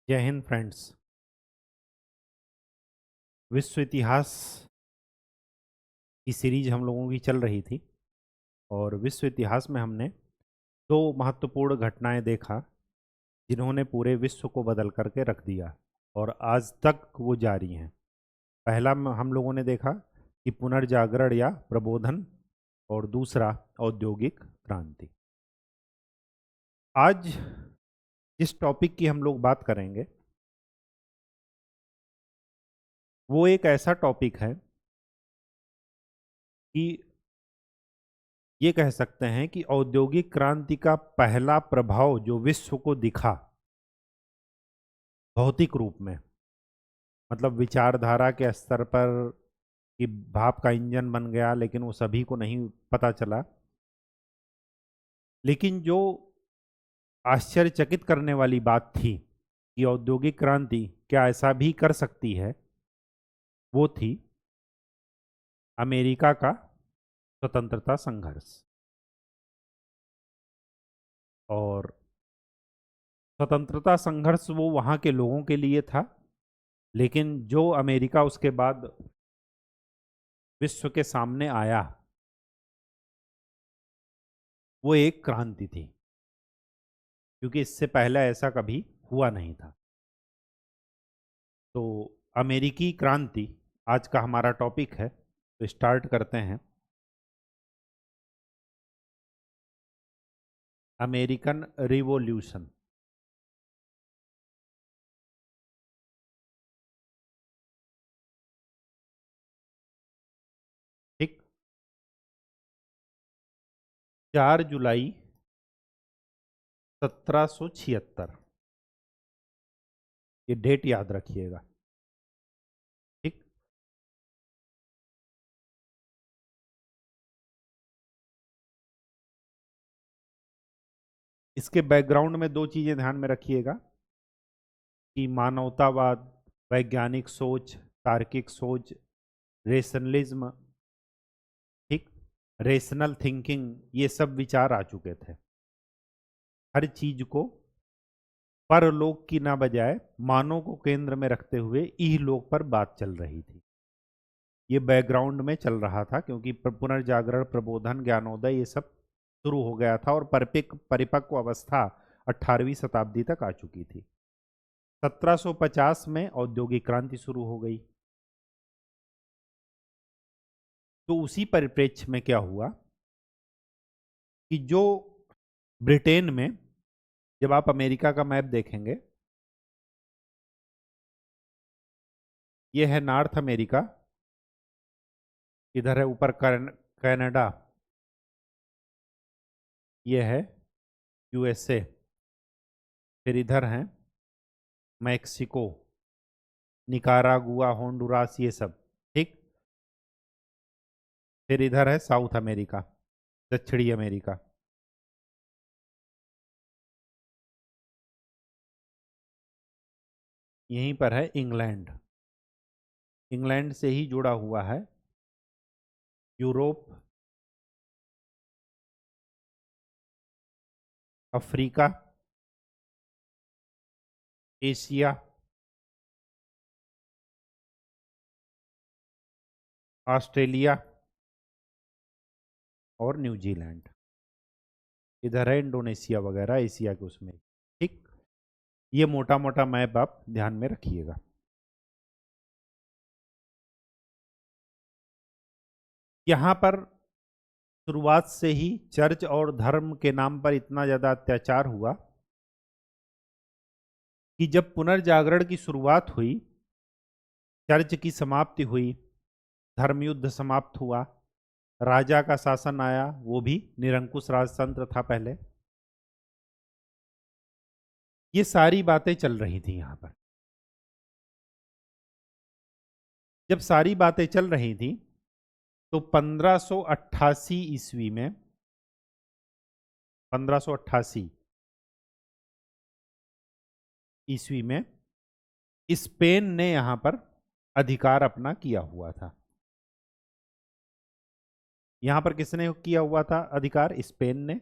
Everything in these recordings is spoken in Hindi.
जय हिंद फ्रेंड्स। विश्व इतिहास की सीरीज हम लोगों की चल रही थी और विश्व इतिहास में हमने दो महत्वपूर्ण घटनाएं देखा जिन्होंने पूरे विश्व को बदल करके रख दिया और आज तक वो जारी हैं। पहला हम लोगों ने देखा कि पुनर्जागरण या प्रबोधन और दूसरा औद्योगिक क्रांति। आज जिस टॉपिक की हम लोग बात करेंगे वो एक ऐसा टॉपिक है कि ये कह सकते हैं कि औद्योगिक क्रांति का पहला प्रभाव जो विश्व को दिखा भौतिक रूप में, मतलब विचारधारा के स्तर पर कि भाप का इंजन बन गया, लेकिन वो सभी को नहीं पता चला। लेकिन जो आश्चर्यचकित करने वाली बात थी कि औद्योगिक क्रांति क्या ऐसा भी कर सकती है, वो थी अमेरिका का स्वतंत्रता संघर्ष। और स्वतंत्रता संघर्ष वो वहाँ के लोगों के लिए था, लेकिन जो अमेरिका उसके बाद विश्व के सामने आया वो एक क्रांति थी, क्योंकि इससे पहले ऐसा कभी हुआ नहीं था। तो अमेरिकी क्रांति आज का हमारा टॉपिक है, तो स्टार्ट करते हैं। American revolution. ठीक, 4 जुलाई 1776, ये डेट याद रखिएगा। ठीक, इसके बैकग्राउंड में दो चीजें ध्यान में रखिएगा कि मानवतावाद, वैज्ञानिक सोच, तार्किक सोच, रेशनलिज्म, ठीक, रेशनल थिंकिंग, ये सब विचार आ चुके थे। हर चीज को परलोक की ना बजाय मानव को केंद्र में रखते हुए इहलोक पर बात चल रही थी। ये बैकग्राउंड में चल रहा था क्योंकि पुनर्जागरण, प्रबोधन, ज्ञानोदय ये सब शुरू हो गया था और परिपक्व अवस्था 18वीं शताब्दी तक आ चुकी थी। 1750 में औद्योगिक क्रांति शुरू हो गई। तो उसी परिप्रेक्ष्य में क्या हुआ कि जो ब्रिटेन में, जब आप अमेरिका का मैप देखेंगे, ये है नॉर्थ अमेरिका, इधर है ऊपर कनाडा, ये है यूएसए, फिर इधर है मैक्सिको, निकारागुआ, होंडुरास, ये सब। ठीक, फिर इधर है साउथ अमेरिका, दक्षिणी अमेरिका। यहीं पर है इंग्लैंड। इंग्लैंड से ही जुड़ा हुआ है यूरोप, अफ्रीका, एशिया, ऑस्ट्रेलिया और न्यूजीलैंड। इधर है इंडोनेशिया वगैरह, एशिया के उसमें। ठीक, ये मोटा मोटा मैप आप ध्यान में रखिएगा। यहाँ पर शुरुआत से ही चर्च और धर्म के नाम पर इतना ज्यादा अत्याचार हुआ कि जब पुनर्जागरण की शुरुआत हुई, चर्च की समाप्ति हुई, धर्मयुद्ध समाप्त हुआ, राजा का शासन आया, वो भी निरंकुश राजतंत्र था पहले। ये सारी बातें चल रही थी यहाँ पर। जब सारी बातें चल रही थी तो 1588 ईस्वी में, 1588 ईस्वी में स्पेन ने यहां पर अधिकार अपना किया हुआ था। यहां पर किसने किया हुआ था अधिकार? स्पेन ने।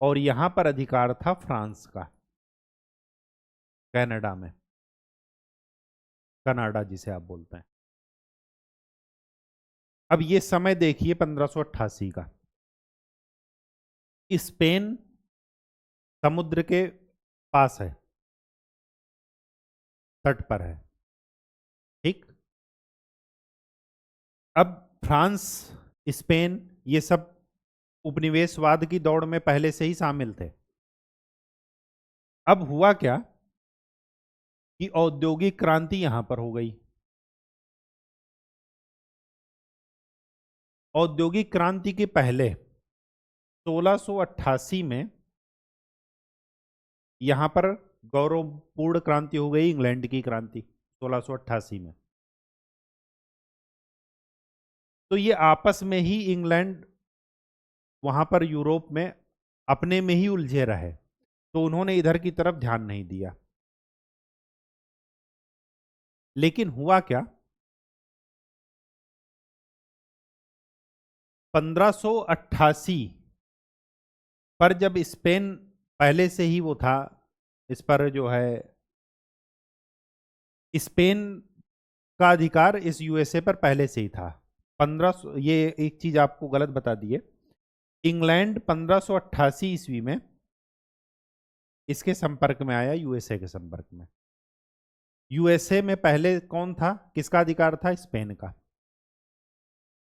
और यहां पर अधिकार था फ्रांस का, कनाडा में। कनाडा जिसे आप बोलते हैं। अब ये समय देखिए 1588 का। स्पेन समुद्र के पास है, तट पर है, ठीक। अब फ्रांस, स्पेन, ये सब उपनिवेशवाद की दौड़ में पहले से ही शामिल थे। अब हुआ क्या कि औद्योगिक क्रांति यहां पर हो गई। औद्योगिक क्रांति के पहले 1688 में यहां पर गौरवपूर्ण क्रांति हो गई, इंग्लैंड की क्रांति 1688 में। तो ये आपस में ही इंग्लैंड वहां पर यूरोप में अपने में ही उलझे रहे, तो उन्होंने इधर की तरफ ध्यान नहीं दिया। लेकिन हुआ क्या, 1588 पर जब स्पेन पहले से ही वो था, इस पर जो है स्पेन का अधिकार इस यूएसए पर पहले से ही था। 1500, ये एक चीज आपको गलत बता दिए, इंग्लैंड 1588 ईस्वी में इसके संपर्क में आया, यूएसए के संपर्क में। यूएसए में पहले कौन था, किसका अधिकार था, स्पेन का।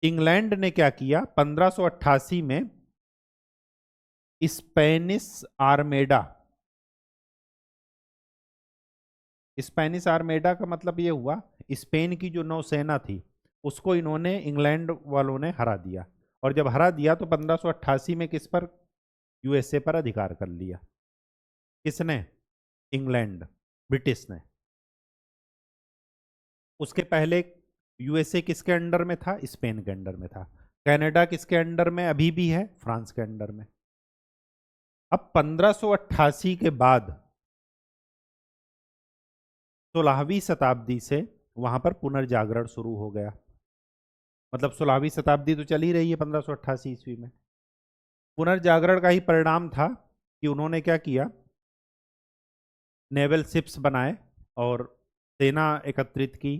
इंग्लैंड ने क्या किया, 1588 में स्पेनिश आर्मेडा, स्पेनिश आर्मेडा का मतलब ये हुआ स्पेन की जो नौसेना थी उसको इन्होंने, इंग्लैंड वालों ने हरा दिया। और जब हरा दिया तो 1588 में किस पर, यूएसए पर अधिकार कर लिया। किसने, इंग्लैंड, ब्रिटिश ने। उसके पहले यूएसए किसके अंडर में था, स्पेन के अंडर में था। कनाडा किसके अंडर में अभी भी है, फ्रांस के अंडर में। अब 1588 के बाद 16वीं शताब्दी से वहां पर पुनर्जागरण शुरू हो गया। मतलब 16वीं शताब्दी तो चल ही रही है 1588 ईस्वी में। पुनर्जागरण का ही परिणाम था कि उन्होंने क्या किया, नेवल शिप्स बनाए और सेना एकत्रित की,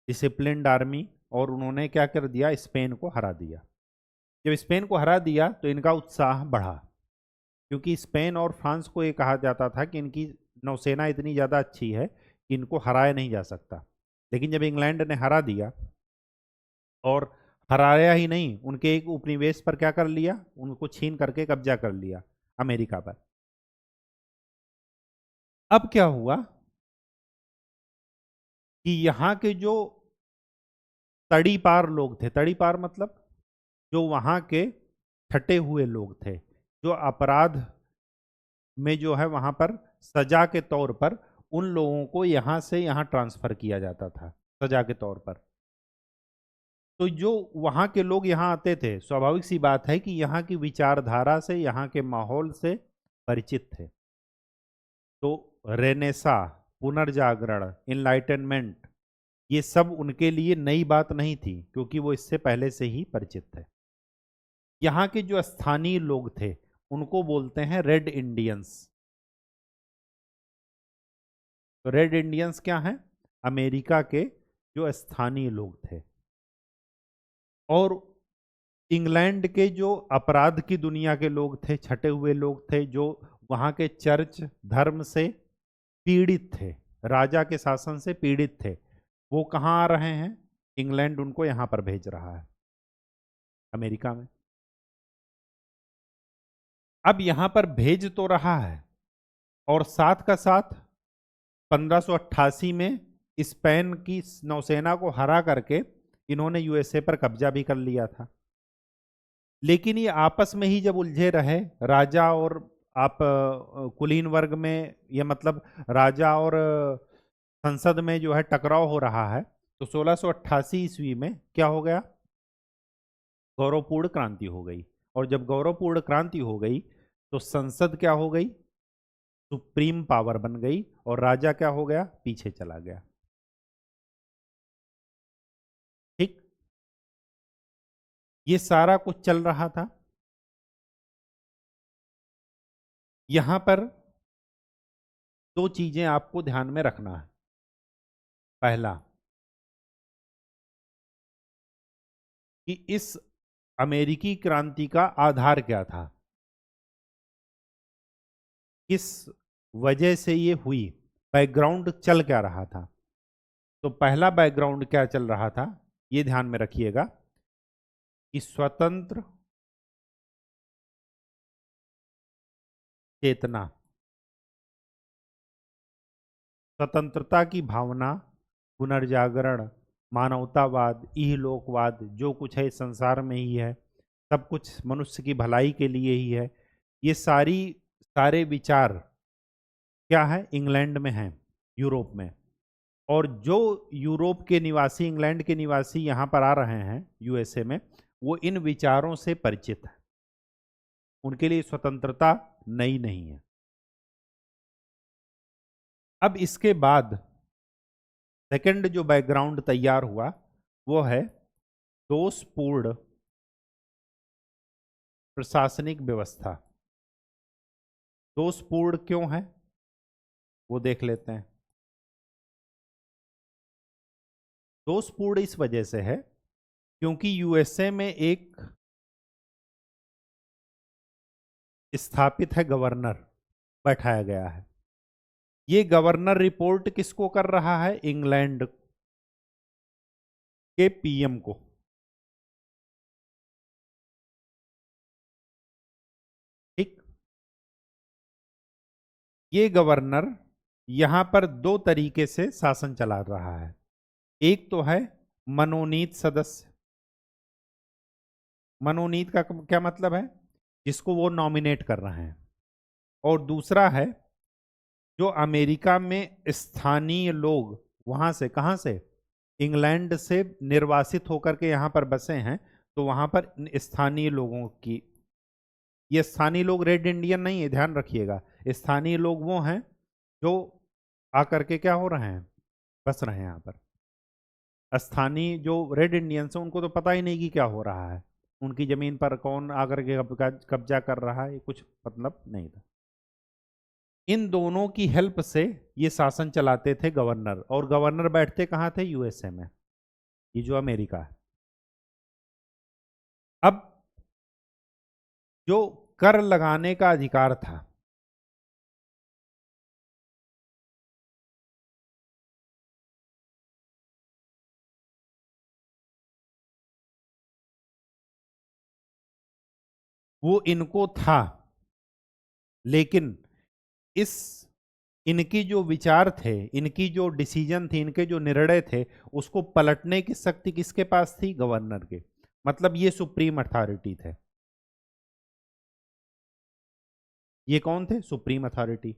डिसिप्लिन्ड आर्मी, और उन्होंने क्या कर दिया, स्पेन को हरा दिया। जब स्पेन को हरा दिया तो इनका उत्साह बढ़ा, क्योंकि स्पेन और फ्रांस को ये कहा जाता था कि इनकी नौसेना इतनी ज़्यादा अच्छी है कि इनको हराया नहीं जा सकता। लेकिन जब इंग्लैंड ने हरा दिया, और हराया ही नहीं, उनके एक उपनिवेश पर क्या कर लिया, उनको छीन करके कब्जा कर लिया, अमेरिका पर। अब क्या हुआ कि यहाँ के जो तड़ी पार लोग थे, तड़ी पार मतलब जो वहाँ के छटे हुए लोग थे, जो अपराध में जो है वहाँ पर सजा के तौर पर उन लोगों को यहाँ से यहाँ ट्रांसफर किया जाता था सजा के तौर पर। तो जो वहाँ के लोग यहाँ आते थे, स्वाभाविक सी बात है कि यहाँ की विचारधारा से, यहाँ के माहौल से परिचित थे। तो रेनेसा, पुनर्जागरण, इनलाइटनमेंट, ये सब उनके लिए नई बात नहीं थी, क्योंकि वो इससे पहले से ही परिचित थे। यहाँ के जो स्थानीय लोग थे उनको बोलते हैं रेड इंडियंस। तो रेड इंडियंस क्या हैं, अमेरिका के जो स्थानीय लोग थे। और इंग्लैंड के जो अपराध की दुनिया के लोग थे, छटे हुए लोग थे, जो वहाँ के चर्च धर्म से पीड़ित थे, राजा के शासन से पीड़ित थे, वो कहाँ आ रहे हैं, इंग्लैंड उनको यहाँ पर भेज रहा है, अमेरिका में। अब यहाँ पर भेज तो रहा है, और साथ का साथ 1588 में स्पेन की नौसेना को हरा करके इन्होंने यूएसए पर कब्जा भी कर लिया था। लेकिन ये आपस में ही जब उलझे रहे, राजा और आप कुलीन वर्ग में, ये मतलब राजा और संसद में जो है टकराव हो रहा है, तो 1688 ईस्वी में क्या हो गया, गौरवपूर्ण क्रांति हो गई। और जब गौरवपूर्ण क्रांति हो गई तो संसद क्या हो गई, सुप्रीम पावर बन गई, और राजा क्या हो गया, पीछे चला गया। ठीक, ये सारा कुछ चल रहा था। यहां पर दो चीजें आपको ध्यान में रखना है। पहला, कि इस अमेरिकी क्रांति का आधार क्या था, किस वजह से ये हुई, बैकग्राउंड चल क्या रहा था। तो पहला बैकग्राउंड क्या चल रहा था, ये ध्यान में रखिएगा कि स्वतंत्र चेतना, स्वतंत्रता की भावना, पुनर्जागरण, मानवतावाद, इहलोकवाद, जो कुछ है इस संसार में ही है, सब कुछ मनुष्य की भलाई के लिए ही है, ये सारे विचार क्या है, इंग्लैंड में है, यूरोप में। और जो यूरोप के निवासी, इंग्लैंड के निवासी यहाँ पर आ रहे हैं यूएसए में, वो इन विचारों से परिचित है, उनके लिए स्वतंत्रता नई नहीं है। अब इसके बाद सेकंड जो बैकग्राउंड तैयार हुआ वो है दोषपूर्ण प्रशासनिक व्यवस्था। दोषपूर्ण क्यों है वो देख लेते हैं। दोषपूर्ण इस वजह से है क्योंकि यूएसए में एक स्थापित है गवर्नर, बैठाया गया है। ये गवर्नर रिपोर्ट किसको कर रहा है, इंग्लैंड के पीएम को। ठीक, ये गवर्नर यहां पर दो तरीके से शासन चला रहा है। एक तो है मनोनीत सदस्य, मनोनीत का क्या मतलब है, जिसको वो नॉमिनेट कर रहे हैं। और दूसरा है जो अमेरिका में स्थानीय लोग, वहां से, कहां से, इंग्लैंड से निर्वासित होकर के यहां पर बसे हैं, तो वहां पर स्थानीय लोगों की, ये स्थानीय लोग रेड इंडियन नहीं है, ध्यान रखिएगा। स्थानीय लोग वो हैं जो आकर के क्या हो रहे हैं, बस रहे हैं यहाँ पर। स्थानीय जो रेड इंडियंस हैं उनको तो पता ही नहीं कि क्या हो रहा है, उनकी जमीन पर कौन आकर के कब्जा कर रहा है, ये कुछ मतलब नहीं था। इन दोनों की हेल्प से ये शासन चलाते थे गवर्नर, और गवर्नर बैठते कहाँ थे, यूएसए में, ये जो अमेरिका है। अब जो कर लगाने का अधिकार था, वो इनको था, लेकिन इस, इनकी जो विचार थे, इनकी जो डिसीजन थी, इनके जो निर्णय थे, उसको पलटने की शक्ति किसके पास थी, गवर्नर के। मतलब ये सुप्रीम अथॉरिटी थे। ये कौन थे, सुप्रीम अथॉरिटी।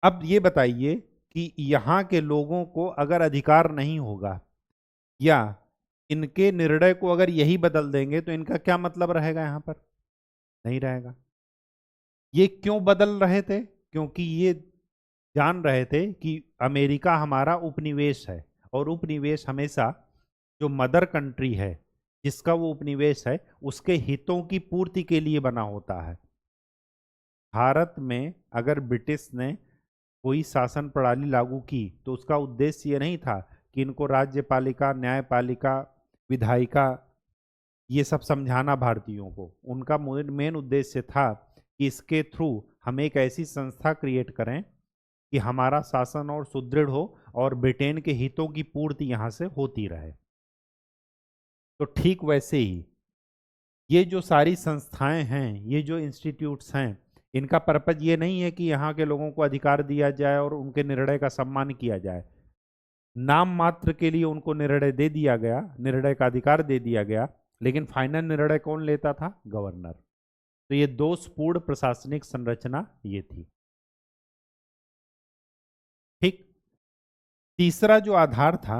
अब ये बताइए कि यहां के लोगों को अगर अधिकार नहीं होगा, या इनके निर्णय को अगर यही बदल देंगे, तो इनका क्या मतलब रहेगा यहां पर, नहीं रहेगा। ये क्यों बदल रहे थे, क्योंकि ये जान रहे थे कि अमेरिका हमारा उपनिवेश है, और उपनिवेश हमेशा जो मदर कंट्री है, जिसका वो उपनिवेश है, उसके हितों की पूर्ति के लिए बना होता है। भारत में अगर ब्रिटिश ने कोई शासन प्रणाली लागू की, तो उसका उद्देश्य ये नहीं था कि इनको राज्यपालिका, न्यायपालिका, विधायिका, ये सब समझाना भारतीयों को। उनका मेन उद्देश्य था कि इसके थ्रू हम एक ऐसी संस्था क्रिएट करें कि हमारा शासन और सुदृढ़ हो, और ब्रिटेन के हितों की पूर्ति यहाँ से होती रहे। तो ठीक वैसे ही ये जो सारी संस्थाएं हैं, ये जो इंस्टीट्यूट्स हैं, इनका पर्पज ये नहीं है कि यहाँ के लोगों को अधिकार दिया जाए और उनके निर्णय का सम्मान किया जाए। नाम मात्र के लिए उनको निर्णय दे दिया गया, निर्णय का अधिकार दे दिया गया, लेकिन फाइनल निर्णय कौन लेता था, गवर्नर। तो ये दोषपूर्ण प्रशासनिक संरचना ये थी। ठीक, तीसरा जो आधार था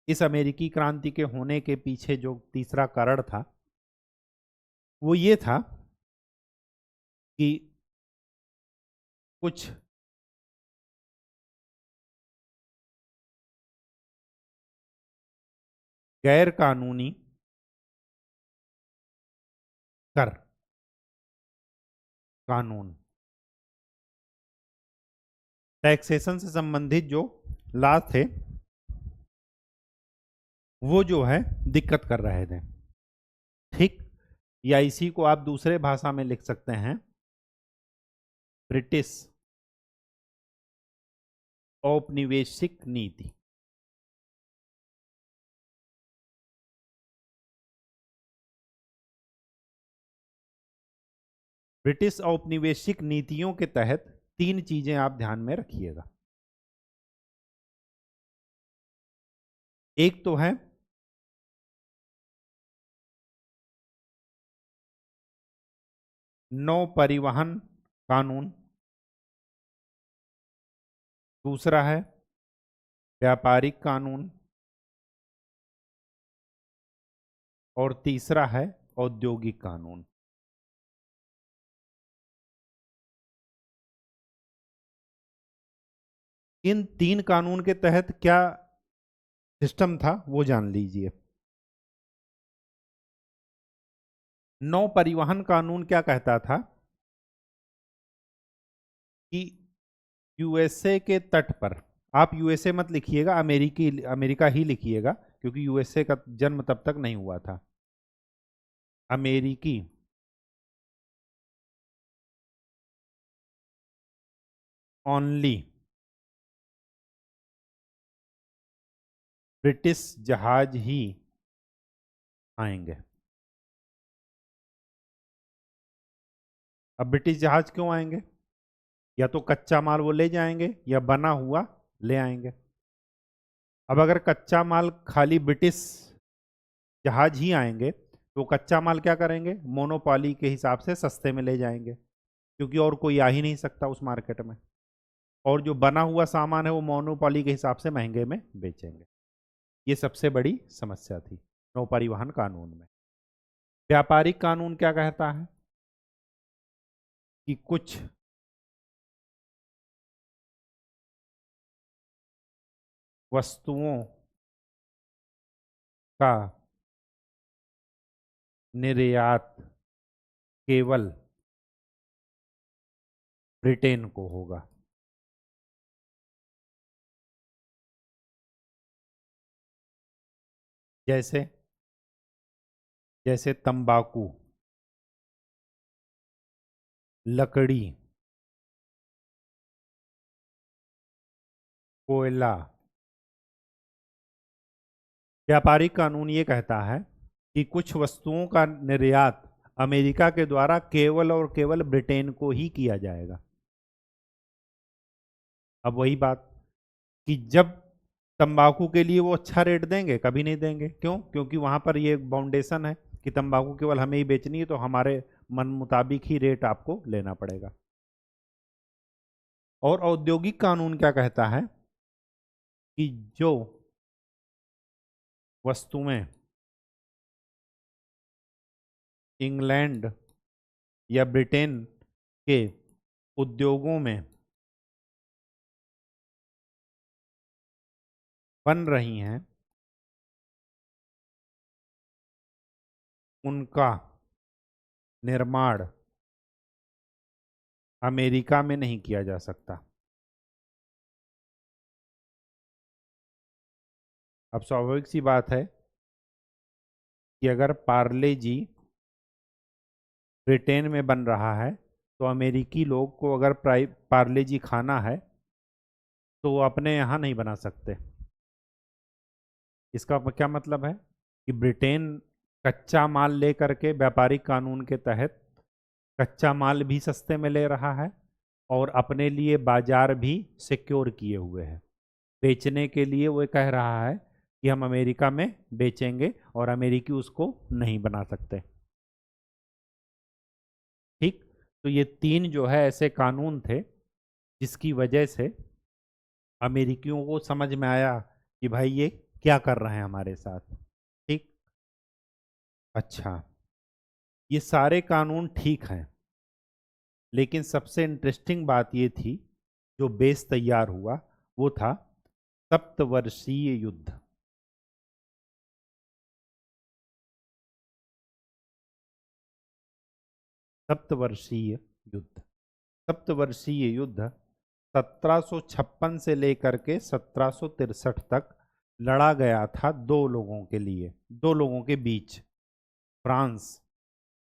इस अमेरिकी क्रांति के होने के पीछे, जो तीसरा कारण था, वो ये था कि कुछ गैर कानूनी कर कानून, टैक्सेशन से संबंधित जो लॉ थे, वो जो है दिक्कत कर रहे थे। ठीक, या इसी को आप दूसरे भाषा में लिख सकते हैं, ब्रिटिश औपनिवेशिक नीति। ब्रिटिश औपनिवेशिक नीतियों के तहत 3 चीजें आप ध्यान में रखिएगा। एक तो है नौ परिवहन कानून, दूसरा है व्यापारिक कानून, और तीसरा है औद्योगिक कानून। इन 3 कानून के तहत क्या सिस्टम था वो जान लीजिए। नौ परिवहन कानून क्या कहता था कि यूएसए के तट पर, आप यूएसए मत लिखिएगा, अमेरिका ही लिखिएगा, क्योंकि यूएसए का जन्म तब तक नहीं हुआ था। अमेरिकी ओनली ब्रिटिश जहाज ही आएंगे। अब ब्रिटिश जहाज क्यों आएंगे? या तो कच्चा माल वो ले जाएंगे या बना हुआ ले आएंगे। अब अगर कच्चा माल खाली ब्रिटिश जहाज ही आएंगे तो कच्चा माल क्या करेंगे? मोनोपोली के हिसाब से सस्ते में ले जाएंगे, क्योंकि और कोई आ ही नहीं सकता उस मार्केट में। और जो बना हुआ सामान है वो मोनोपोली के हिसाब से महंगे में बेचेंगे। ये सबसे बड़ी समस्या थी नौ परिवहन कानून में। व्यापारिक कानून क्या कहता है कि कुछ वस्तुओं का निर्यात केवल ब्रिटेन को होगा। जैसे जैसे तंबाकू, लकड़ी, कोयला। व्यापारिक कानून ये कहता है कि कुछ वस्तुओं का निर्यात अमेरिका के द्वारा केवल और केवल ब्रिटेन को ही किया जाएगा। अब वही बात कि जब तंबाकू के लिए वो अच्छा रेट देंगे, कभी नहीं देंगे। क्यों? क्योंकि वहां पर ये बाउंडेशन है कि तंबाकू केवल हमें ही बेचनी है, तो हमारे मन मुताबिक ही रेट आपको लेना पड़ेगा। और औद्योगिक कानून क्या कहता है कि जो वस्तुएं इंग्लैंड या ब्रिटेन के उद्योगों में बन रही हैं, उनका निर्माण अमेरिका में नहीं किया जा सकता। अब स्वाभाविक सी बात है कि अगर पार्ले जी ब्रिटेन में बन रहा है तो अमेरिकी लोग को अगर पार्ले जी खाना है तो वो अपने यहाँ नहीं बना सकते। इसका क्या मतलब है कि ब्रिटेन कच्चा माल ले करके व्यापारिक कानून के तहत कच्चा माल भी सस्ते में ले रहा है और अपने लिए बाजार भी सिक्योर किए हुए है। बेचने के लिए वो कह रहा है कि हम अमेरिका में बेचेंगे और अमेरिकी उसको नहीं बना सकते। ठीक, तो ये 3 जो है ऐसे कानून थे जिसकी वजह से अमेरिकियों को समझ में आया कि भाई ये क्या कर रहे हैं हमारे साथ। ठीक, अच्छा, ये सारे कानून ठीक हैं, लेकिन सबसे इंटरेस्टिंग बात ये थी, जो बेस तैयार हुआ वो था सप्तवर्षीय युद्ध। सप्तवर्षीय युद्ध, सप्तवर्षीय युद्ध 1756 से लेकर के 1763 तक लड़ा गया था दो लोगों के लिए, दो लोगों के बीच, फ्रांस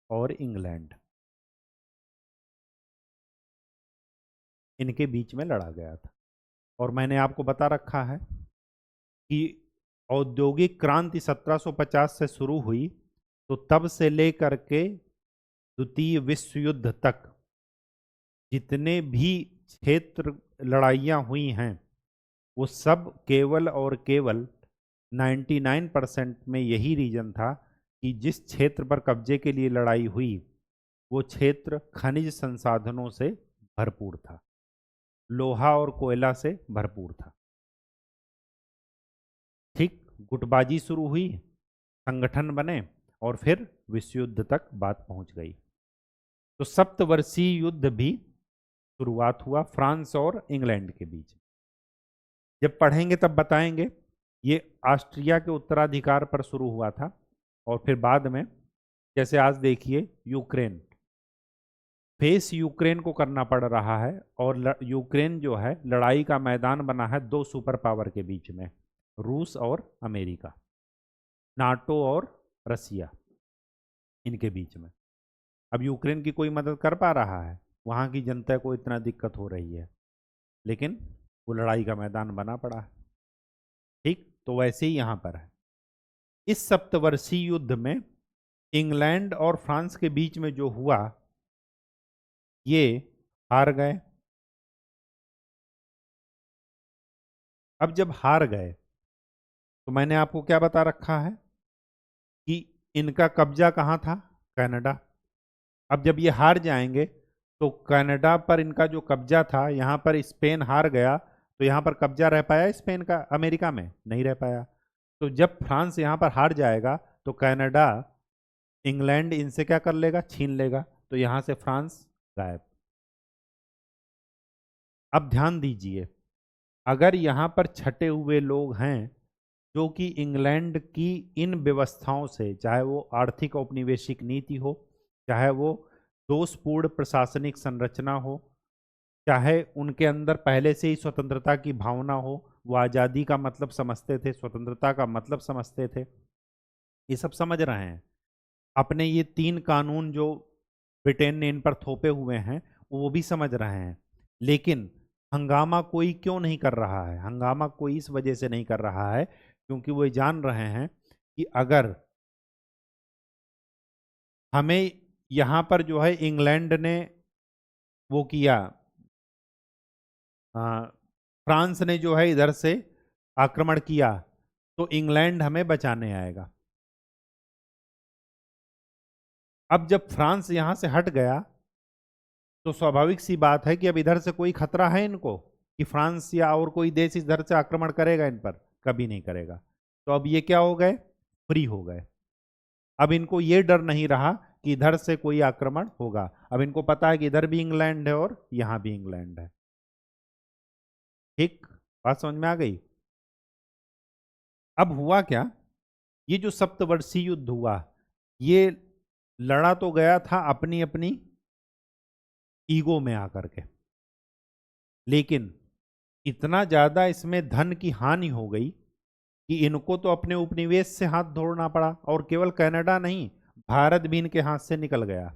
और इंग्लैंड, इनके बीच में लड़ा गया था। और मैंने आपको बता रखा है कि औद्योगिक क्रांति 1750 से शुरू हुई, तो तब से लेकर के द्वितीय विश्व युद्ध तक जितने भी क्षेत्र लड़ाइयाँ हुई हैं, वो सब केवल और केवल 99% में यही रीजन था कि जिस क्षेत्र पर कब्जे के लिए लड़ाई हुई वो क्षेत्र खनिज संसाधनों से भरपूर था, लोहा और कोयला से भरपूर था। ठीक, गुटबाजी शुरू हुई, संगठन बने और फिर विश्व युद्ध तक बात पहुंच गई। तो सप्तवर्षीय युद्ध भी शुरुआत हुआ फ्रांस और इंग्लैंड के बीच। जब पढ़ेंगे तब बताएंगे। ये ऑस्ट्रिया के उत्तराधिकार पर शुरू हुआ था और फिर बाद में, जैसे आज देखिए यूक्रेन, फेस यूक्रेन को करना पड़ रहा है और यूक्रेन जो है लड़ाई का मैदान बना है दो सुपर पावर के बीच में, रूस और अमेरिका, नाटो और रसिया, इनके बीच में। अब यूक्रेन की कोई मदद कर पा रहा है? वहाँ की जनता को इतना दिक्कत हो रही है, लेकिन वो लड़ाई का मैदान बना पड़ा है। ठीक, तो वैसे ही यहाँ पर है। इस सप्तवर्षीय युद्ध में इंग्लैंड और फ्रांस के बीच में जो हुआ, ये हार गए। अब जब हार गए तो मैंने आपको क्या बता रखा है कि इनका कब्जा कहाँ था? कनाडा। अब जब ये हार जाएंगे तो कनाडा पर इनका जो कब्जा था, यहाँ पर स्पेन हार गया तो यहाँ पर कब्जा रह पाया स्पेन का अमेरिका में? नहीं रह पाया। तो जब फ्रांस यहाँ पर हार जाएगा तो कनाडा, इंग्लैंड इनसे क्या कर लेगा? छीन लेगा। तो यहाँ से फ्रांस गायब। अब ध्यान दीजिए, अगर यहाँ पर छटे हुए लोग हैं जो कि इंग्लैंड की इन व्यवस्थाओं से, चाहे वो आर्थिक औपनिवेशिक नीति हो, चाहे वो दोषपूर्ण प्रशासनिक संरचना हो, चाहे उनके अंदर पहले से ही स्वतंत्रता की भावना हो, वो आज़ादी का मतलब समझते थे, स्वतंत्रता का मतलब समझते थे, ये सब समझ रहे हैं। अपने ये 3 कानून जो ब्रिटेन ने इन पर थोपे हुए हैं वो भी समझ रहे हैं, लेकिन हंगामा कोई क्यों नहीं कर रहा है? हंगामा कोई इस वजह से नहीं कर रहा है क्योंकि वो जान रहे हैं कि अगर हमें यहाँ पर जो है इंग्लैंड ने वो किया, फ्रांस ने जो है इधर से आक्रमण किया, तो इंग्लैंड हमें बचाने आएगा। अब जब फ्रांस यहाँ से हट गया तो स्वाभाविक सी बात है कि अब इधर से कोई खतरा है इनको कि फ्रांस या और कोई देश इधर से आक्रमण करेगा इन पर? कभी नहीं करेगा। तो अब ये क्या हो गए? फ्री हो गए। अब इनको ये डर नहीं रहा कि इधर से कोई आक्रमण होगा। अब इनको पता है कि इधर भी इंग्लैंड है और यहां भी इंग्लैंड है। ठीक, बात समझ में आ गई? अब हुआ क्या, ये जो सप्तवर्षीय युद्ध हुआ, ये लड़ा तो गया था अपनी अपनी ईगो में आकर के, लेकिन इतना ज्यादा इसमें धन की हानि हो गई कि इनको तो अपने उपनिवेश से हाथ धोना पड़ा। और केवल कनाडा नहीं, भारत भी इनके हाथ से निकल गया।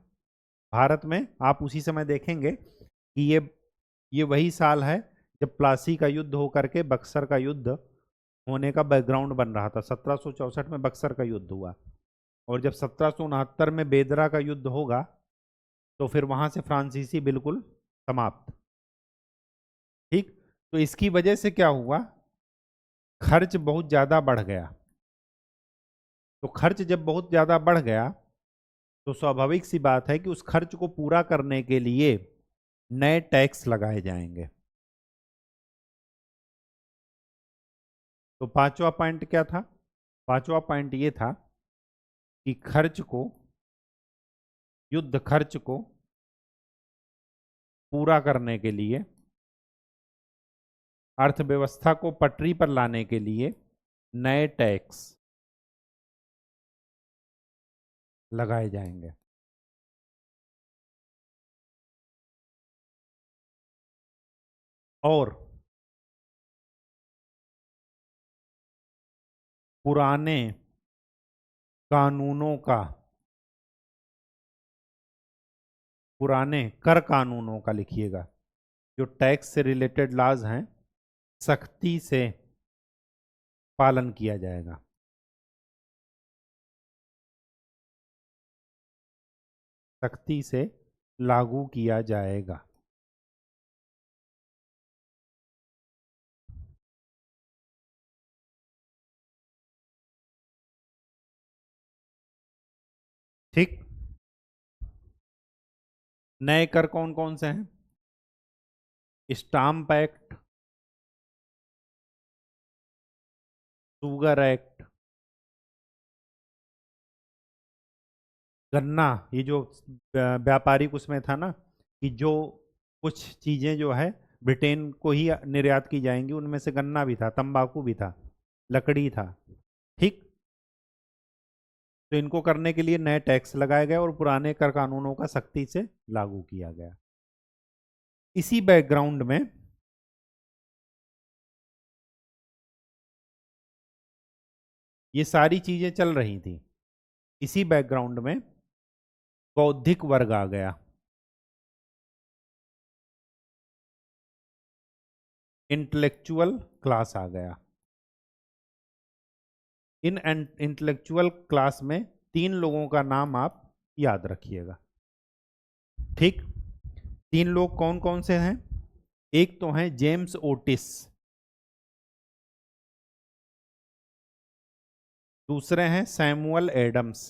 भारत में आप उसी समय देखेंगे कि ये वही साल है जब प्लासी का युद्ध होकर के बक्सर का युद्ध होने का बैकग्राउंड बन रहा था। 1764 में बक्सर का युद्ध हुआ और जब 1769 में बेदरा का युद्ध होगा तो फिर वहां से फ्रांसीसी बिल्कुल समाप्त। ठीक, तो इसकी वजह से क्या हुआ, खर्च बहुत ज्यादा बढ़ गया। तो खर्च जब बहुत ज्यादा बढ़ गया तो स्वाभाविक सी बात है कि उस खर्च को पूरा करने के लिए नए टैक्स लगाए जाएंगे। तो पांचवा पॉइंट क्या था? पांचवा पॉइंट ये था कि खर्च को, युद्ध खर्च को पूरा करने के लिए, अर्थव्यवस्था को पटरी पर लाने के लिए नए टैक्स लगाए जाएंगे। और पुराने कानूनों का, पुराने कर कानूनों का लिखिएगा, जो टैक्स से रिलेटेड लॉज हैं, सख्ती से पालन किया जाएगा। सख्ती से लागू किया जाएगा। ठीक। नए कर कौन कौन से हैं? स्टाम्प एक्ट, शुगर एक्ट, गन्ना, ये जो व्यापारिक उसमें था ना, कि जो कुछ चीजें जो है ब्रिटेन को ही निर्यात की जाएंगी, उनमें से गन्ना भी था, तंबाकू भी था, लकड़ी था। ठीक। तो इनको करने के लिए नए टैक्स लगाए गए और पुराने कर कानूनों का सख्ती से लागू किया गया। इसी बैकग्राउंड में ये सारी चीजें चल रही थी। इसी बैकग्राउंड में बौद्धिक वर्ग आ गया, इंटेलेक्चुअल क्लास आ गया। इन इंटेलेक्चुअल क्लास में तीन लोगों का नाम आप याद रखिएगा। ठीक। तीन लोग कौन कौन से हैं? एक तो हैं जेम्स ओटिस, दूसरे हैं सैमुअल एडम्स,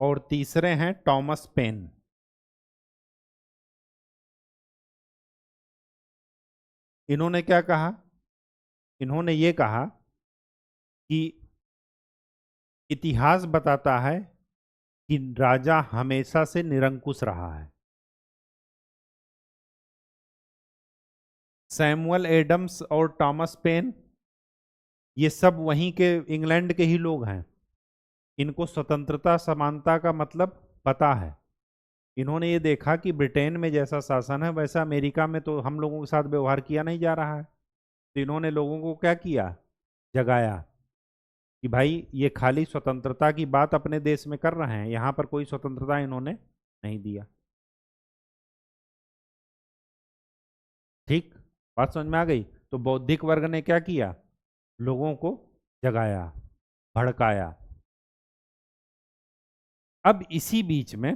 और तीसरे हैं टॉमस पेन। इन्होंने क्या कहा? इन्होंने ये कहा कि इतिहास बताता है कि राजा हमेशा से निरंकुश रहा है। सैमुअल एडम्स और टॉमस पेन, ये सब वहीं के इंग्लैंड के ही लोग हैं। इनको स्वतंत्रता समानता का मतलब पता है। इन्होंने ये देखा कि ब्रिटेन में जैसा शासन है वैसा अमेरिका में तो हम लोगों के साथ व्यवहार किया नहीं जा रहा है। तो इन्होंने लोगों को क्या किया? जगाया कि भाई ये खाली स्वतंत्रता की बात अपने देश में कर रहे हैं, यहाँ पर कोई स्वतंत्रता इन्होंने नहीं दिया। ठीक। बात समझ में आ गई? तो बौद्धिक वर्ग ने क्या किया? लोगों को जगाया, भड़काया। अब इसी बीच में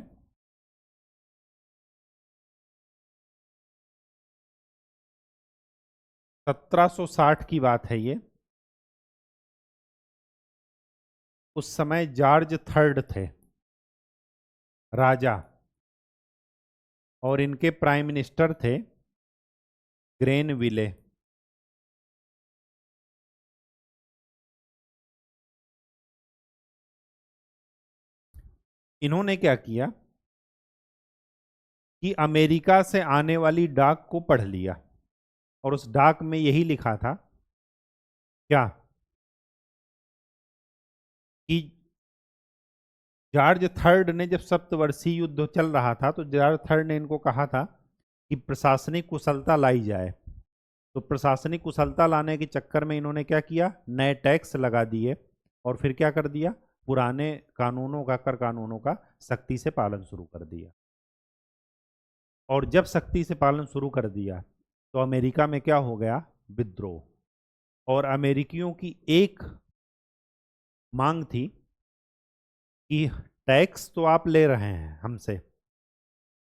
1760 की बात है ये। उस समय जॉर्ज थर्ड थे राजा, और इनके प्राइम मिनिस्टर थे ग्रेनविले। इन्होंने क्या किया कि अमेरिका से आने वाली डाक को पढ़ लिया, और उस डाक में यही लिखा था क्या? कि जॉर्ज थर्ड ने, जब सप्तवर्षीय युद्ध चल रहा था, तो जॉर्ज थर्ड ने इनको कहा था कि प्रशासनिक कुशलता लाई जाए। तो प्रशासनिक कुशलता लाने के चक्कर में इन्होंने क्या किया? नए टैक्स लगा दिए, और फिर क्या कर दिया? पुराने कानूनों का, कर कानूनों का सख्ती से पालन शुरू कर दिया। और जब सख्ती से पालन शुरू कर दिया तो अमेरिका में क्या हो गया? विद्रोह। और अमेरिकियों की एक मांग थी कि टैक्स तो आप ले रहे हैं हमसे,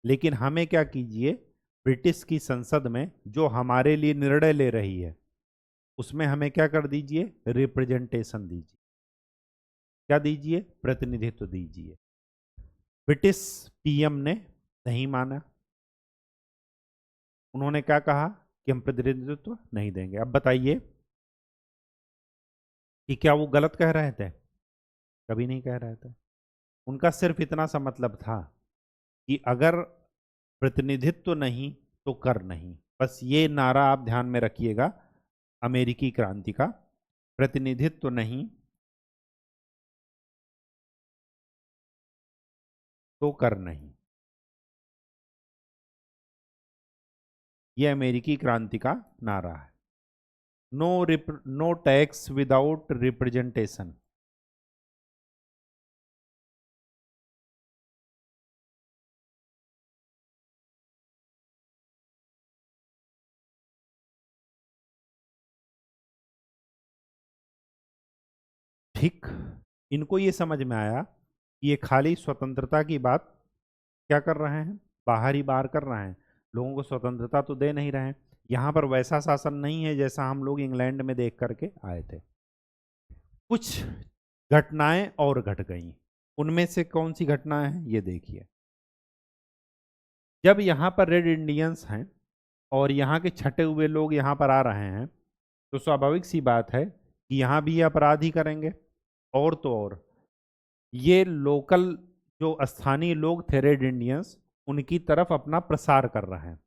लेकिन हमें क्या कीजिए, ब्रिटिश की संसद में जो हमारे लिए निर्णय ले रही है उसमें हमें क्या कर दीजिए? रिप्रेजेंटेशन दीजिए। क्या दीजिए? प्रतिनिधित्व दीजिए। ब्रिटिश पीएम ने नहीं माना। उन्होंने क्या कहा कि हम प्रतिनिधित्व नहीं देंगे। अब बताइए कि क्या वो गलत कह रहे थे? कभी नहीं कह रहे थे। उनका सिर्फ इतना सा मतलब था कि अगर प्रतिनिधित्व नहीं तो कर नहीं। बस ये नारा आप ध्यान में रखिएगा अमेरिकी क्रांति का, प्रतिनिधित्व नहीं तो कर नहीं। ये अमेरिकी क्रांति का नारा है। No tax without representation. ठीक, इनको ये समझ में आया कि ये खाली स्वतंत्रता की बात क्या कर रहे हैं, बाहर ही बाहर कर रहे हैं, लोगों को स्वतंत्रता तो दे नहीं रहे हैं। यहाँ पर वैसा शासन नहीं है जैसा हम लोग इंग्लैंड में देख करके आए थे। कुछ घटनाएं और घट गई, उनमें से कौन सी घटनाएं हैं ये देखिए। जब यहाँ पर रेड इंडियंस हैं और यहाँ के छटे हुए लोग यहाँ पर आ रहे हैं, तो स्वाभाविक सी बात है कि यहाँ भी ये अपराध ही करेंगे। और तो और ये लोकल जो स्थानीय लोग थे रेड इंडियंस, उनकी तरफ अपना प्रसार कर रहे हैं।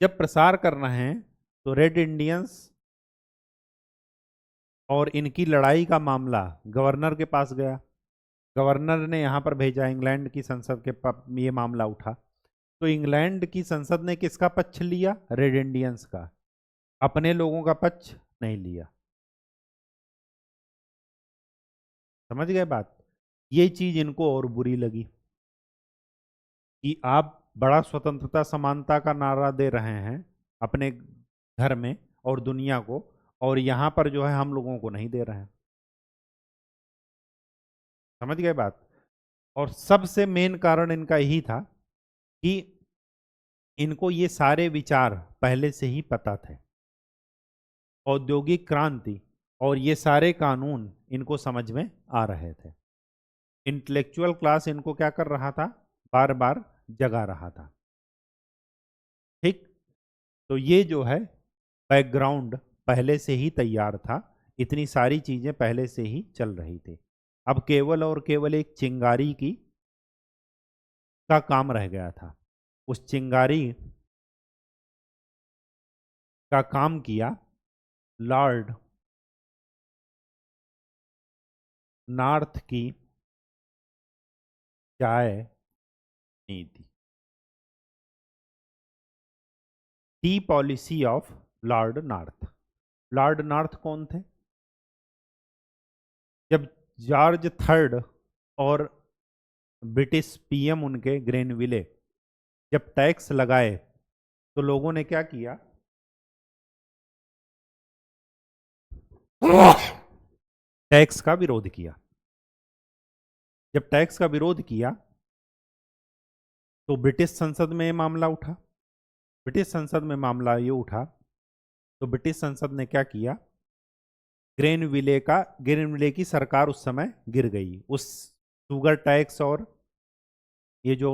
जब प्रसार कर रहे हैं तो रेड इंडियंस और इनकी लड़ाई का मामला गवर्नर के पास गया। गवर्नर ने यहाँ पर भेजा, इंग्लैंड की संसद के ये मामला उठा, तो इंग्लैंड की संसद ने किसका पक्ष लिया, रेड इंडियंस का, अपने लोगों का पक्ष नहीं लिया। समझ गए बात। ये चीज इनको और बुरी लगी कि आप बड़ा स्वतंत्रता समानता का नारा दे रहे हैं अपने घर में और दुनिया को, और यहाँ पर जो है हम लोगों को नहीं दे रहे हैं। समझ गए बात। और सबसे मेन कारण इनका यही था कि इनको ये सारे विचार पहले से ही पता थे। औद्योगिक क्रांति और ये सारे कानून इनको समझ में आ रहे थे। इंटेलेक्चुअल क्लास इनको क्या कर रहा था, बार बार जगा रहा था। ठीक, तो ये जो है बैकग्राउंड पहले से ही तैयार था, इतनी सारी चीजें पहले से ही चल रही थी। अब केवल और केवल एक चिंगारी की का काम रह गया था। उस चिंगारी का काम किया लॉर्ड नॉर्थ की चाय नीति, T policy of Lord north. Lord north कौन थे? जब जॉर्ज थर्ड और ब्रिटिश पीएम उनके ग्रेनविले जब टैक्स लगाए, तो लोगों ने क्या किया, टैक्स का विरोध किया। जब टैक्स का विरोध किया तो ब्रिटिश संसद में मामला उठा। ब्रिटिश संसद में मामला ये उठा तो ब्रिटिश संसद ने क्या किया, ग्रेनविले की सरकार उस समय गिर गई, उस शुगर टैक्स और ये जो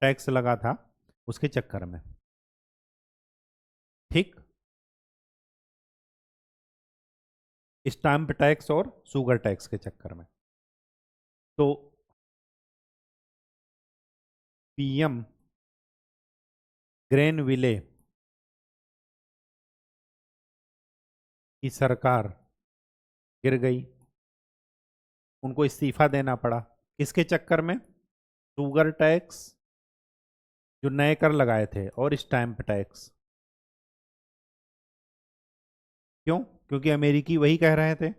टैक्स लगा था उसके चक्कर में। ठीक, स्टैंप टैक्स और शुगर टैक्स के चक्कर में। तो पीएम ग्रेनविले की सरकार गिर गई, उनको इस्तीफा देना पड़ा। किसके चक्कर में, शुगर टैक्स जो नए कर लगाए थे और स्टैंप टैक्स। क्यों? क्योंकि अमेरिकी वही कह रहे थे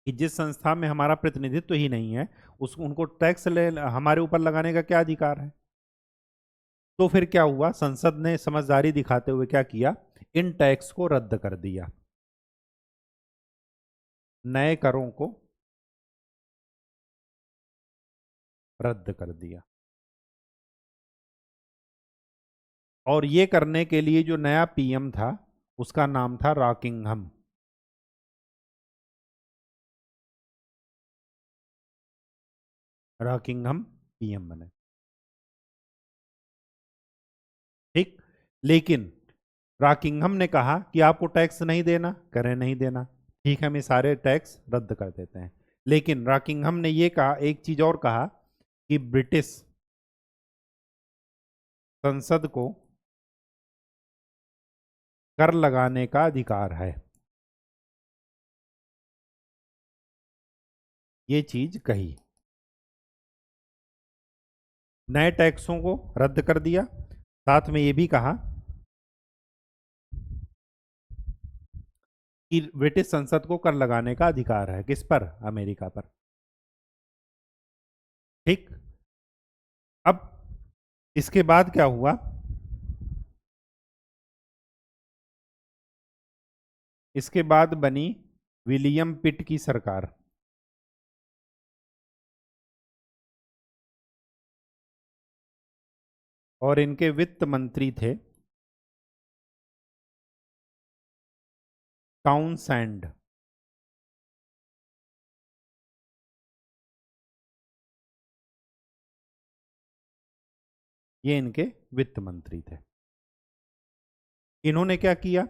कि जिस संस्था में हमारा प्रतिनिधित्व ही नहीं है उस उनको टैक्स ले हमारे ऊपर लगाने का क्या अधिकार है। तो फिर क्या हुआ, संसद ने समझदारी दिखाते हुए क्या किया, इन टैक्स को रद्द कर दिया, नए करों को रद्द कर दिया। और ये करने के लिए जो नया पीएम था उसका नाम था रॉकिंघम। रॉकिंघम पीएम बने। ठीक, लेकिन रॉकिंघम ने कहा कि आपको टैक्स नहीं देना, करें नहीं देना, ठीक है, हम ये सारे टैक्स रद्द कर देते हैं। लेकिन रॉकिंघम ने ये कहा, एक चीज और कहा कि ब्रिटिश संसद को कर लगाने का अधिकार है। ये चीज कही, नए टैक्सों को रद्द कर दिया, साथ में ये भी कहा कि ब्रिटिश संसद को कर लगाने का अधिकार है। किस पर? अमेरिका पर। ठीक। अब इसके बाद क्या हुआ? इसके बाद बनी विलियम पिट की सरकार। और इनके वित्त मंत्री थे टाउनसेंड। ये इनके वित्त मंत्री थे। इन्होंने क्या किया?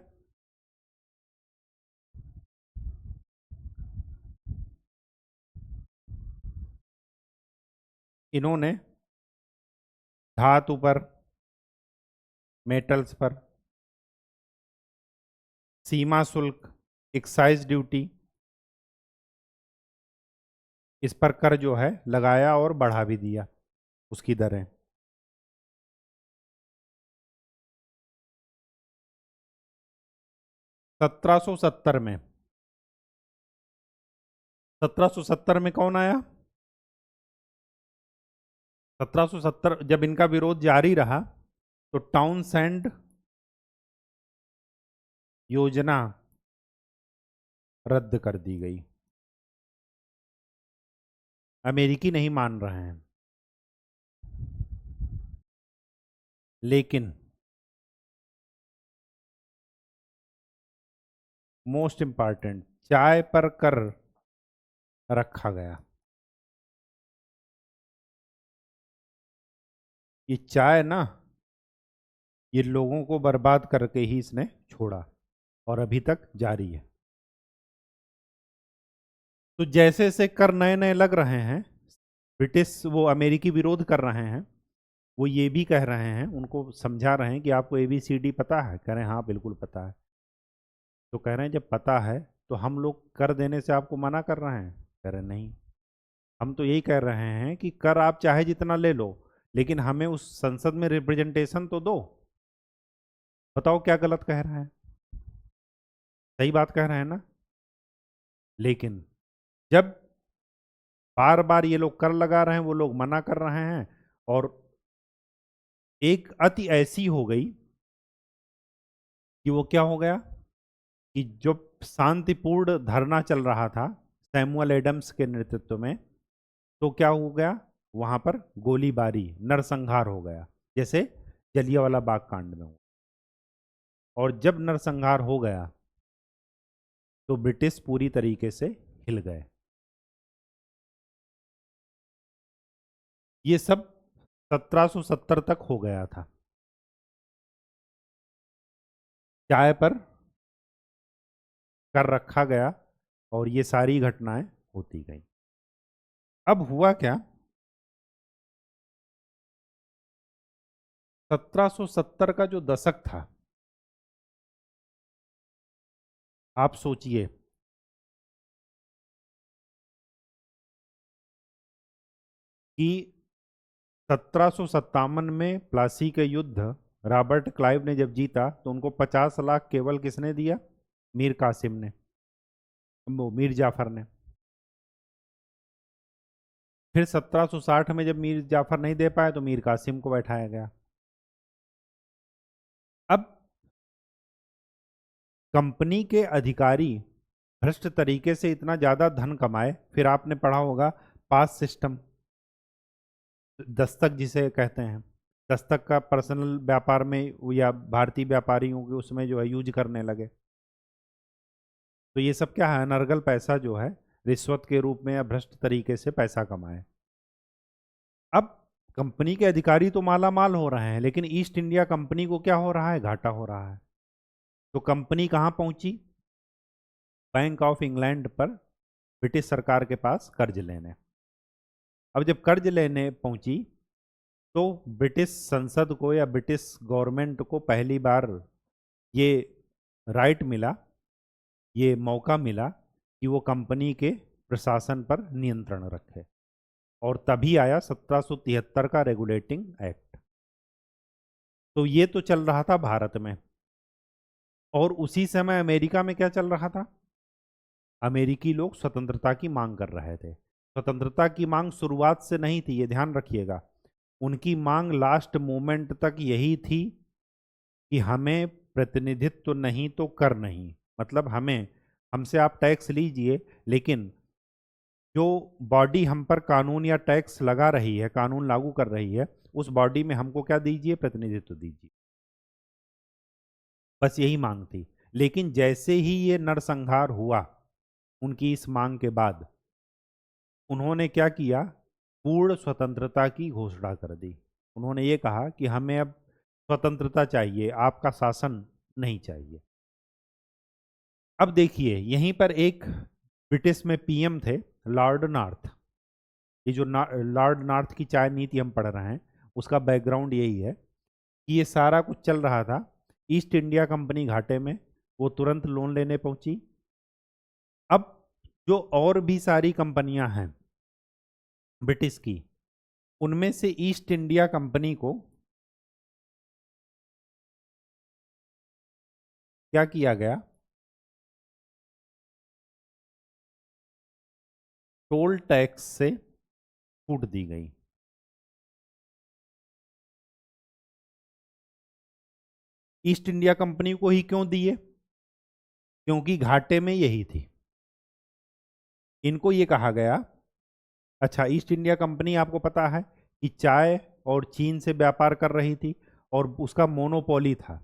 इन्होंने धातु पर, मेटल्स पर सीमा शुल्क, एक्साइज ड्यूटी, इस पर कर जो है लगाया और बढ़ा भी दिया उसकी दरें। 1770 में, 1770 में कौन आया? 1770 जब इनका विरोध जारी रहा तो टाउनसेंड योजना रद्द कर दी गई। अमेरिकी नहीं मान रहे हैं। लेकिन मोस्ट इंपॉर्टेंट, चाय पर कर रखा गया। ये चाय ना, ये लोगों को बर्बाद करके ही इसने छोड़ा और अभी तक जारी है। तो जैसे जैसे कर नए नए लग रहे हैं, ब्रिटिश वो अमेरिकी विरोध कर रहे हैं, वो ये भी कह रहे हैं, उनको समझा रहे हैं कि आपको ABCD पता है? कह रहे हैं हाँ बिल्कुल पता है। तो कह रहे हैं जब पता है तो हम लोग कर देने से आपको मना कर रहे हैं? कह रहे हैं नहीं, हम तो यही कह रहे हैं कि कर आप चाहे जितना ले लो, लेकिन हमें उस संसद में रिप्रेजेंटेशन तो दो। बताओ क्या गलत कह रहे हैं? सही बात कह रहे हैं ना? लेकिन जब बार बार ये लोग कर लगा रहे हैं, वो लोग मना कर रहे हैं, और एक अति ऐसी हो गई कि वो क्या हो गया कि जो शांतिपूर्ण धरना चल रहा था सैमुअल एडम्स के नेतृत्व में, तो क्या हो गया? वहां पर गोलीबारी, नरसंहार हो गया, जैसे जलियांवाला बाग कांड में हुआ। और जब नरसंहार हो गया तो ब्रिटिश पूरी तरीके से हिल गए। ये सब 1770 तक हो गया था। चाय पर कर रखा गया और ये सारी घटनाएं होती गई। अब हुआ क्या? 1770 का जो दशक था, आप सोचिए कि 1757 में प्लासी का युद्ध रॉबर्ट क्लाइव ने जब जीता तो उनको 50 लाख केवल किसने दिया? मीर कासिम ने, वो मीर जाफर ने। फिर 1760 में जब मीर जाफर नहीं दे पाए तो मीर कासिम को बैठाया गया। अब कंपनी के अधिकारी भ्रष्ट तरीके से इतना ज्यादा धन कमाए, फिर आपने पढ़ा होगा पास सिस्टम, दस्तक जिसे कहते हैं, दस्तक का पर्सनल व्यापार में या भारतीय व्यापारियों के उसमें जो है यूज करने लगे। तो ये सब क्या है? अनर्गल पैसा जो है रिश्वत के रूप में या भ्रष्ट तरीके से पैसा कमाए। अब कंपनी के अधिकारी तो माला माल हो रहे हैं, लेकिन ईस्ट इंडिया कंपनी को क्या हो रहा है? घाटा हो रहा है। तो कंपनी कहाँ पहुंची? बैंक ऑफ इंग्लैंड पर ब्रिटिश सरकार के पास कर्ज लेने। अब जब कर्ज लेने पहुंची तो ब्रिटिश संसद को या ब्रिटिश गवर्नमेंट को पहली बार ये राइट मिला, ये मौका मिला कि वो कंपनी के प्रशासन पर नियंत्रण रखे। और तभी आया 1773 का रेगुलेटिंग एक्ट। तो ये तो चल रहा था भारत में। और उसी समय अमेरिका में क्या चल रहा था? अमेरिकी लोग स्वतंत्रता की मांग कर रहे थे। स्वतंत्रता की मांग शुरुआत से नहीं थी, ये ध्यान रखिएगा। उनकी मांग लास्ट मोमेंट तक यही थी कि हमें प्रतिनिधित्व नहीं तो कर नहीं, मतलब हमसे आप टैक्स लीजिए, लेकिन जो बॉडी हम पर कानून या टैक्स लगा रही है, कानून लागू कर रही है, उस बॉडी में हमको क्या दीजिए? प्रतिनिधित्व दीजिए। बस यही मांग थी। लेकिन जैसे ही ये नरसंहार हुआ उनकी इस मांग के बाद, उन्होंने क्या किया? पूर्ण स्वतंत्रता की घोषणा कर दी। उन्होंने ये कहा कि हमें अब स्वतंत्रता चाहिए, आपका शासन नहीं चाहिए। अब देखिए, यहीं पर एक ब्रिटिश में पीएम थे, लॉर्ड नॉर्थ। ये जो लॉर्ड नॉर्थ की चाय नीति हम पढ़ रहे हैं, उसका बैकग्राउंड यही है कि ये सारा कुछ चल रहा था। ईस्ट इंडिया कंपनी घाटे में, वो तुरंत लोन लेने पहुंची। अब जो और भी सारी कंपनियां हैं ब्रिटिश की, उनमें से ईस्ट इंडिया कंपनी को क्या किया गया? टोल टैक्स से छूट दी गई। ईस्ट इंडिया कंपनी को ही क्यों दिए? क्योंकि घाटे में यही थी। इनको ये कहा गया, अच्छा, ईस्ट इंडिया कंपनी आपको पता है कि चाय और चीन से व्यापार कर रही थी और उसका मोनोपोली था।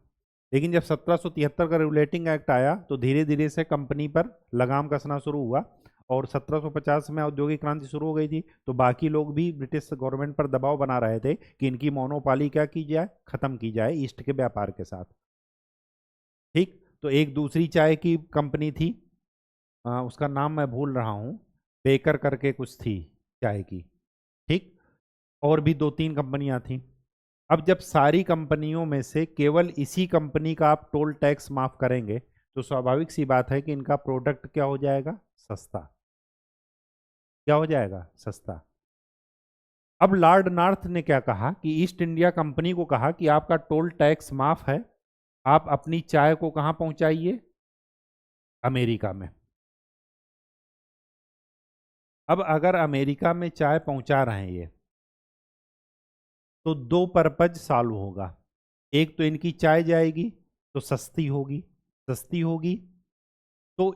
लेकिन जब 1773 का रेगुलेटिंग एक्ट आया तो धीरे धीरे से कंपनी पर लगाम कसना शुरू हुआ, और 1750 में औद्योगिक क्रांति शुरू हो गई थी। तो बाकी लोग भी ब्रिटिश गवर्नमेंट पर दबाव बना रहे थे कि इनकी मोनोपोली क्या की जाए? खत्म की जाए ईस्ट के व्यापार के साथ। ठीक, तो एक दूसरी चाय की कंपनी थी, उसका नाम मैं भूल रहा हूँ, बेकर करके कुछ थी चाय की। ठीक, और भी दो तीन कंपनियां थी। अब जब सारी कंपनियों में से केवल इसी कंपनी का आप टोल टैक्स माफ करेंगे, तो स्वाभाविक सी बात है कि इनका प्रोडक्ट क्या हो जाएगा? सस्ता। क्या हो जाएगा? सस्ता। अब लॉर्ड नॉर्थ ने क्या कहा कि ईस्ट इंडिया कंपनी को कहा कि आपका टोल टैक्स माफ है, आप अपनी चाय को कहां पहुंचाइए? अमेरिका में। अब अगर अमेरिका में चाय पहुंचा रहे हैं ये, तो दो पर्पज सॉल्व होगा। एक तो इनकी चाय जाएगी तो सस्ती होगी, सस्ती होगी तो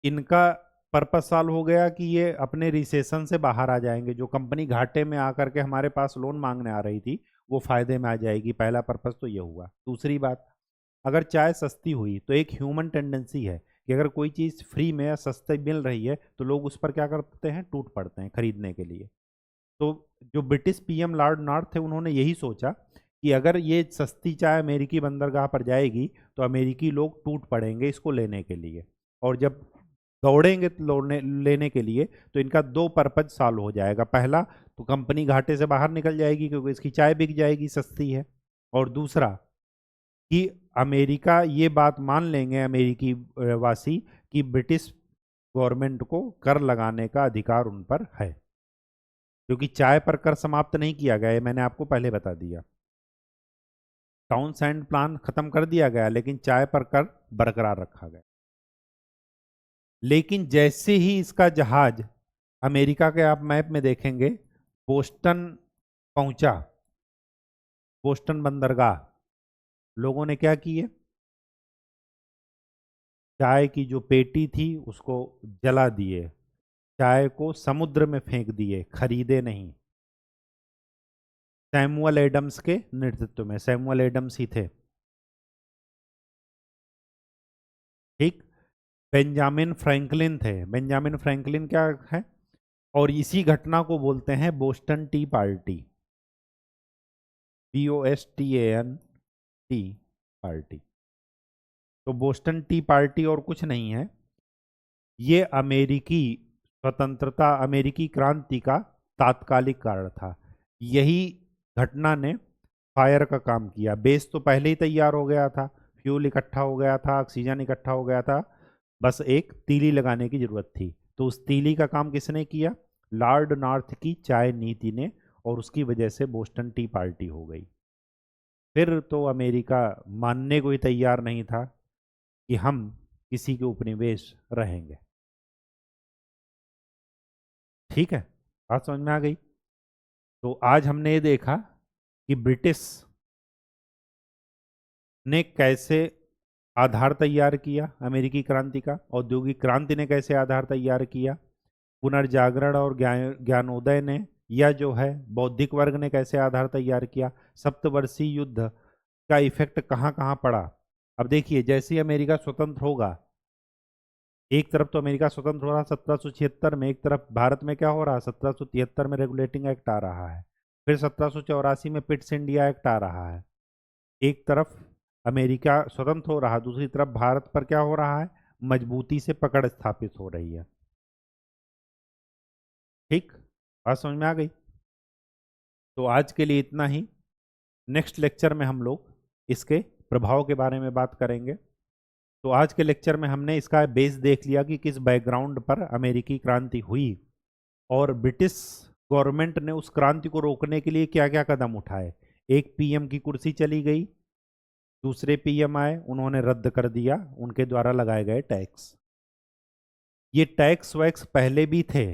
इनका पर्पस सॉल्व हो गया कि ये अपने रिसेशन से बाहर आ जाएंगे। जो कंपनी घाटे में आकर के हमारे पास लोन मांगने आ रही थी, वो फायदे में आ जाएगी। पहला पर्पस तो ये हुआ। दूसरी बात, अगर चाय सस्ती हुई तो एक ह्यूमन टेंडेंसी है कि अगर कोई चीज़ फ्री में या सस्ते मिल रही है तो लोग उस पर क्या करते हैं? टूट पड़ते हैं खरीदने के लिए। तो जो ब्रिटिश पीएम लॉर्ड नॉर्थ थे, उन्होंने यही सोचा कि अगर ये सस्ती चाय अमेरिकी बंदरगाह पर जाएगी तो अमेरिकी लोग टूट पड़ेंगे इसको लेने के लिए, और जब दौड़ेंगे लेने के लिए, तो इनका दो पर्पज सॉल्व हो जाएगा। पहला, तो कंपनी घाटे से बाहर निकल जाएगी क्योंकि इसकी चाय बिक जाएगी, सस्ती है। और दूसरा कि अमेरिका ये बात मान लेंगे, अमेरिकी वासी, कि ब्रिटिश गवर्नमेंट को कर लगाने का अधिकार उन पर है, क्योंकि चाय पर कर समाप्त नहीं किया गया है, मैंने आपको पहले बता दिया। टाउनशेंड प्लान खत्म कर दिया गया, लेकिन चाय पर कर बरकरार रखा गया। लेकिन जैसे ही इसका जहाज, अमेरिका के आप मैप में देखेंगे, बोस्टन पहुंचा, बोस्टन बंदरगाह, लोगों ने क्या किए? चाय की जो पेटी थी उसको जला दिए, चाय को समुद्र में फेंक दिए, खरीदे नहीं। सैमुअल एडम्स के नेतृत्व में, सैमुअल एडम्स ही थे। ठीक, बेंजामिन फ्रैंकलिन थे। बेंजामिन फ्रैंकलिन क्या है? और इसी घटना को बोलते हैं Boston T party, BOSTAN T party. तो बोस्टन टी पार्टी और कुछ नहीं है, ये अमेरिकी स्वतंत्रता, अमेरिकी क्रांति का तात्कालिक कारण था। यही घटना ने फायर का काम किया। बेस तो पहले ही तैयार हो गया था, फ्यूल इकट्ठा हो गया था, ऑक्सीजन इकट्ठा हो गया था, बस एक तीली लगाने की जरूरत थी। तो उस तीली का काम किसने किया? लॉर्ड नॉर्थ की चाय नीति ने, और उसकी वजह से बोस्टन टी पार्टी हो गई। फिर तो अमेरिका मानने को ही तैयार नहीं था कि हम किसी के उपनिवेश रहेंगे। ठीक है, बात समझ में आ गई। तो आज हमने ये देखा कि ब्रिटिश ने कैसे आधार तैयार किया, अमेरिकी क्रांति का औद्योगिक क्रांति ने कैसे आधार तैयार किया, पुनर्जागरण और ज्ञानोदय ने या जो है बौद्धिक वर्ग ने कैसे आधार तैयार किया, सप्तवर्षीय युद्ध का इफेक्ट कहाँ कहाँ पड़ा। अब देखिए, जैसे ही अमेरिका स्वतंत्र होगा, एक तरफ तो अमेरिका स्वतंत्र हो रहा 1776 में, एक तरफ भारत में क्या हो रहा 1773 में रेगुलेटिंग एक्ट आ रहा है, फिर 1784 में पिट्स इंडिया एक्ट आ रहा है। एक तरफ अमेरिका स्वतंत्र हो रहा, दूसरी तरफ भारत पर क्या हो रहा है, मजबूती से पकड़ स्थापित हो रही है। ठीक, बात समझ में आ गई। तो आज के लिए इतना ही। नेक्स्ट लेक्चर में हम लोग इसके प्रभाव के बारे में बात करेंगे। तो आज के लेक्चर में हमने इसका बेस देख लिया कि किस बैकग्राउंड पर अमेरिकी क्रांति हुई और ब्रिटिश गवर्नमेंट ने उस क्रांति को रोकने के लिए क्या क्या कदम उठाए। एक पीएम की कुर्सी चली गई, दूसरे पीएम आए, उन्होंने रद्द कर दिया उनके द्वारा लगाए गए टैक्स। ये टैक्स वैक्स पहले भी थे,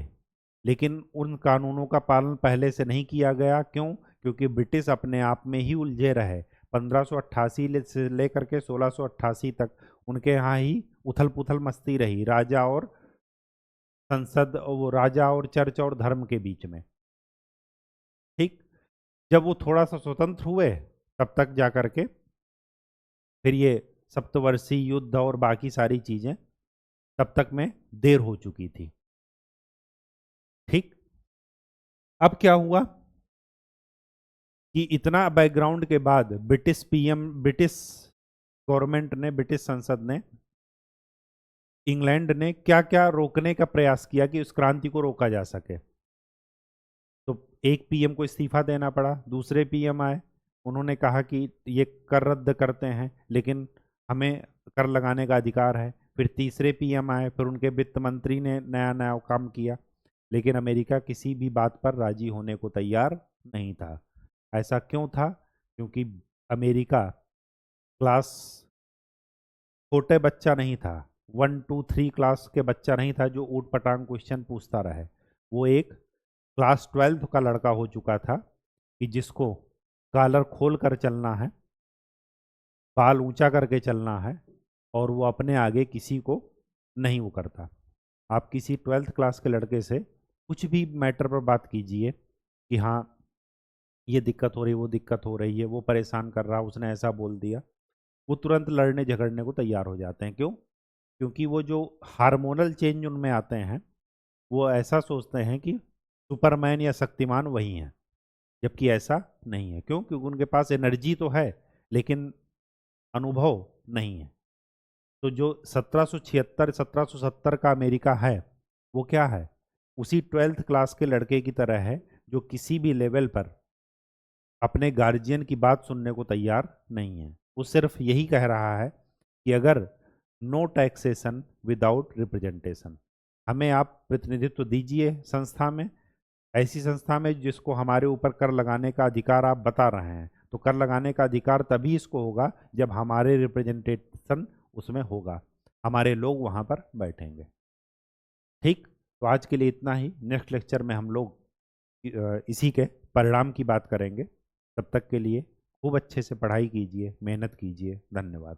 लेकिन उन कानूनों का पालन पहले से नहीं किया गया। क्यों? क्योंकि ब्रिटिश अपने आप में ही उलझे रहे। 1588 से लेकर के 1688 तक उनके यहाँ ही उथल पुथल मस्ती रही, राजा और संसद, वो राजा और चर्च और धर्म के बीच में। ठीक, जब वो थोड़ा सा स्वतंत्र हुए तब तक जा करके फिर ये सप्तवर्षीय युद्ध और बाकी सारी चीजें तब तक में देर हो चुकी थी। ठीक, अब क्या हुआ कि इतना बैकग्राउंड के बाद ब्रिटिश पीएम, ब्रिटिश गवर्नमेंट ने, ब्रिटिश संसद ने, इंग्लैंड ने क्या क्या रोकने का प्रयास किया कि उस क्रांति को रोका जा सके। तो एक पीएम को इस्तीफा देना पड़ा, दूसरे पीएम आए, उन्होंने कहा कि ये कर रद्द करते हैं लेकिन हमें कर लगाने का अधिकार है। फिर तीसरे पीएम आए, फिर उनके वित्त मंत्री ने नया नया काम किया, लेकिन अमेरिका किसी भी बात पर राजी होने को तैयार नहीं था। ऐसा क्यों था? क्योंकि अमेरिका क्लास छोटे बच्चा नहीं था, 1 2 3 क्लास के बच्चा नहीं था जो ऊट पटांग क्वेश्चन पूछता रहे। वो एक क्लास 12th का लड़का हो चुका था कि जिसको कॉलर खोल कर चलना है, बाल ऊंचा करके चलना है, और वो अपने आगे किसी को नहीं वो करता। आप किसी 12th क्लास के लड़के से कुछ भी मैटर पर बात कीजिए कि हाँ ये दिक्कत हो रही, वो दिक्कत हो रही है, वो परेशान कर रहा, उसने ऐसा बोल दिया, वो तुरंत लड़ने झगड़ने को तैयार हो जाते हैं। क्यों? क्योंकि वो जो हार्मोनल चेंज उनमें आते हैं, वो ऐसा सोचते हैं कि सुपरमैन या शक्तिमान वही हैं, जबकि ऐसा नहीं है। क्यों? क्योंकि उनके पास एनर्जी तो है लेकिन अनुभव नहीं है। तो जो 1776 1770 का अमेरिका है, वो क्या है? उसी 12th क्लास के लड़के की तरह है जो किसी भी लेवल पर अपने गार्जियन की बात सुनने को तैयार नहीं है। वो सिर्फ यही कह रहा है कि अगर नो टैक्सेशन विदाउट रिप्रेजेंटेशन, हमें आप प्रतिनिधित्व दीजिए संस्था में, ऐसी संस्था में जिसको हमारे ऊपर कर लगाने का अधिकार आप बता रहे हैं। तो कर लगाने का अधिकार तभी इसको होगा जब हमारे रिप्रेजेंटेशन उसमें होगा, हमारे लोग वहाँ पर बैठेंगे। ठीक, तो आज के लिए इतना ही। नेक्स्ट लेक्चर में हम लोग इसी के परिणाम की बात करेंगे। तब तक के लिए खूब अच्छे से पढ़ाई कीजिए, मेहनत कीजिए। धन्यवाद।